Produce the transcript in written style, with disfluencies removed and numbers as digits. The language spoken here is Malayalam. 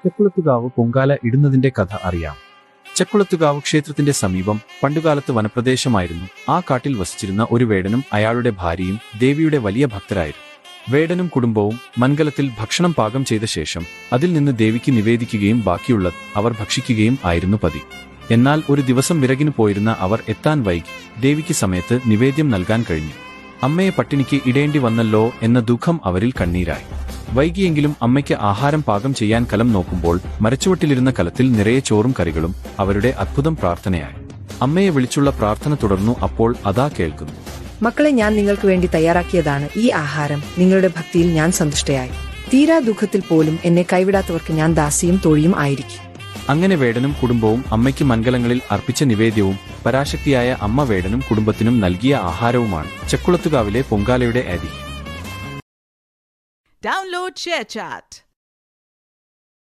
ചെക്കുളത്തുകാവ് പൊങ്കാല ഇടുന്നതിന്റെ കഥ അറിയാം. ചെക്കുളത്തുകാവ് ക്ഷേത്രത്തിന്റെ സമീപം പണ്ടുകാലത്ത് വനപ്രദേശമായിരുന്നു. ആ കാട്ടിൽ വസിച്ചിരുന്ന ഒരു വേടനും അയാളുടെ ഭാര്യയും ദേവിയുടെ വലിയ ഭക്തരായിരുന്നു. വേടനും കുടുംബവും മൺകലത്തിൽ ഭക്ഷണം പാകം ചെയ്ത ശേഷം അതിൽ നിന്ന് ദേവിക്ക് നിവേദിക്കുകയും ബാക്കിയുള്ളത് അവർ ഭക്ഷിക്കുകയും ആയിരുന്നു പതിവ്. എന്നാൽ ഒരു ദിവസം വിറകിന് പോയിരുന്ന അവർ എത്താൻ വൈകി. ദേവിക്ക് സമയത്ത് നിവേദ്യം നൽകാൻ കഴിഞ്ഞു. അമ്മയെ പട്ടിണിക്ക് ഇടേണ്ടി വന്നല്ലോ എന്ന ദുഃഖം അവരിൽ കണ്ണീരായി. വൈകിയെങ്കിലും അമ്മയ്ക്ക് ആഹാരം പാകം ചെയ്യാൻ കലം നോക്കുമ്പോൾ മരച്ചുവട്ടിലിരുന്ന കലത്തിൽ നിറയെ ചോറും കറികളും അവരുടെ അത്ഭുതം പ്രാർത്ഥനയായി. അമ്മയെ വിളിച്ചുള്ള പ്രാർത്ഥന തുടർന്നു. അപ്പോൾ അതാ കേൾക്കുന്നു: മക്കളെ, ഞാൻ നിങ്ങൾക്ക് വേണ്ടി തയ്യാറാക്കിയതാണ് ഈ ആഹാരം. നിങ്ങളുടെ ഭക്തിയിൽ ഞാൻ സന്തുഷ്ടയായി. തീരാ ദുഃഖത്തിൽ പോലും എന്നെ കൈവിടാത്തവർക്ക് ഞാൻ ദാസിയും തോഴിയും ആയിരിക്കും. അങ്ങനെ വേടനും കുടുംബവും അമ്മയ്ക്ക് മൺകലങ്ങളിൽ അർപ്പിച്ച നിവേദ്യവും പരാശക്തിയായ അമ്മ വേടനും കുടുംബത്തിനും നൽകിയ ആഹാരവുമാണ് ചെക്കുളത്തുകാവിലെ പൊങ്കാലയുടെ ഐതിഹ്യം. Download ShareChat.